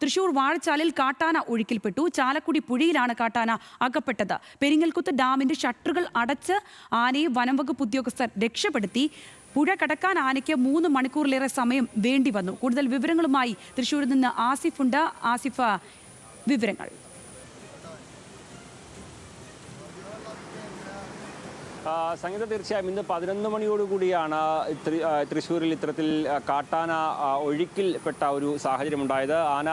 തൃശൂർ വാഴച്ചാലിൽ കാട്ടാന ഒഴുക്കിൽപ്പെട്ടു. ചാലക്കുടി പുഴയിലാണ് കാട്ടാന അകപ്പെട്ടത്. പെരിങ്ങൽകുത്ത് ഡാമിന്റെ ഷട്ടറുകൾ അടച്ച് ആനയെ വനംവകുപ്പ് ഉദ്യോഗസ്ഥർ രക്ഷപ്പെടുത്തി. പുഴ കടക്കാൻ ആനയ്ക്ക് 3 മണിക്കൂറിലേറെ സമയം വേണ്ടി വന്നു. കൂടുതൽ വിവരങ്ങളുമായി തൃശൂരിൽ നിന്ന് ആസിഫുണ്ട്. ആസിഫ, വിവരങ്ങൾ. സംഗീത, തീർച്ചയായും ഇന്ന് 11 മണിയോടുകൂടിയാണ് തൃശ്ശൂരിൽ ഇത്തരത്തിൽ കാട്ടാന ഒഴുക്കിൽപ്പെട്ട ഒരു സാഹചര്യമുണ്ടായത്. ആന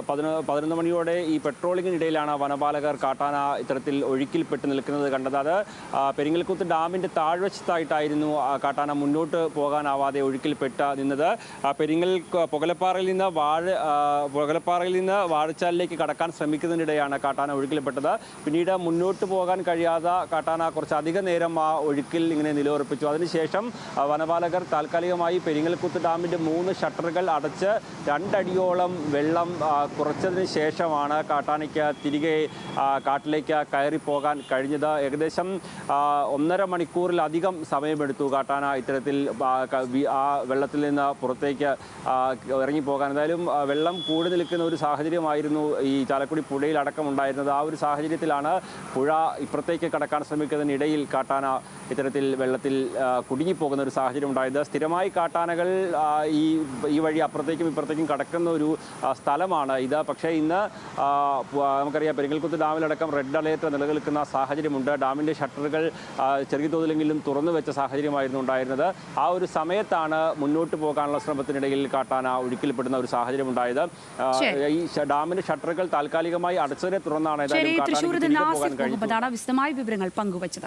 11 മണിയോടെ ഈ പെട്രോളിങ്ങിനിടയിലാണ് വനപാലകർ കാട്ടാന ഇത്തരത്തിൽ ഒഴുക്കിൽപ്പെട്ട് നിൽക്കുന്നത് കണ്ടത്. അത് പെരിങ്ങൽകുത്ത് ഡാമിൻ്റെ താഴ്വശത്തായിട്ടായിരുന്നു കാട്ടാന മുന്നോട്ട് പോകാനാവാതെ ഒഴുക്കിൽപ്പെട്ട് നിന്നത്. പുകലപ്പാറയിൽ നിന്ന് വാഴച്ചാലിലേക്ക് കടക്കാൻ ശ്രമിക്കുന്നതിനിടെയാണ് കാട്ടാന ഒഴുക്കിൽപ്പെട്ടത്. പിന്നീട് മുന്നോട്ട് പോകാൻ കഴിയാതെ കാട്ടാന കുറച്ചധിക നേരം ആ ഒഴുക്കിൽ ഇങ്ങനെ നിലയുറപ്പിച്ചു. അതിനുശേഷം വനപാലകർ താൽക്കാലികമായി പെരിങ്ങൽകുത്ത് ഡാമിൻ്റെ 3 ഷട്ടറുകൾ അടച്ച് 2 അടിയോളം വെള്ളം കുറച്ചതിന് ശേഷമാണ് കാട്ടാനയ്ക്ക് തിരികെ കാട്ടിലേക്ക് കയറിപ്പോകാൻ കഴിഞ്ഞത്. ഏകദേശം 1.5 മണിക്കൂറിലധികം സമയമെടുത്തു കാട്ടാന ഇത്തരത്തിൽ ആ വെള്ളത്തിൽ നിന്ന് പുറത്തേക്ക് ഇറങ്ങിപ്പോകാൻ. എന്തായാലും വെള്ളം കൂടി നിൽക്കുന്ന ഒരു സാഹചര്യമായിരുന്നു ഈ ചാലക്കുടി പുഴയിൽ അടക്കമുണ്ടായിരുന്നത്. ആ ഒരു സാഹചര്യത്തിലാണ് പുഴ ഇപ്പുറത്തേക്ക് കടക്കാൻ ശ്രമിക്കുന്നതിനിടയിൽ കാട്ടാന ഇത്തരത്തിൽ വെള്ളത്തിൽ കുടുങ്ങിപ്പോകുന്ന ഒരു സാഹചര്യം ഉണ്ടായത്. സ്ഥിരമായി കാട്ടാനകൾ ഈ വഴി അപ്പുറത്തേക്കും ഇപ്പുറത്തേക്കും കടക്കുന്ന ഒരു സ്ഥലമാണ് ഇത്. പക്ഷേ ഇന്ന് നമുക്കറിയാം പെരിങ്ങൽകുത്ത് ഡാമിലടക്കം റെഡ് അലേർട്ട് നിലനിൽക്കുന്ന സാഹചര്യമുണ്ട്. ഡാമിൻ്റെ ഷട്ടറുകൾ ചെറിയ തോതിലെങ്കിലും തുറന്നു വെച്ച സാഹചര്യമായിരുന്നു ഉണ്ടായിരുന്നത്. ആ ഒരു സമയത്താണ് മുന്നോട്ട് പോകാനുള്ള ശ്രമത്തിനിടയിൽ കാട്ടാന ഒഴുക്കിൽപ്പെടുന്ന ഒരു സാഹചര്യം ഉണ്ടായത്. ഈ ഡാമിൻ്റെ ഷട്ടറുകൾ താൽക്കാലികമായി അടച്ചതിനെ തുടർന്നാണ് ഏതായാലും കാട്ടാനയ്ക്ക് തിരികെ പോകാൻ കഴിഞ്ഞത്. വിശദമായ വിവരങ്ങൾ പങ്കുവച്ചത്.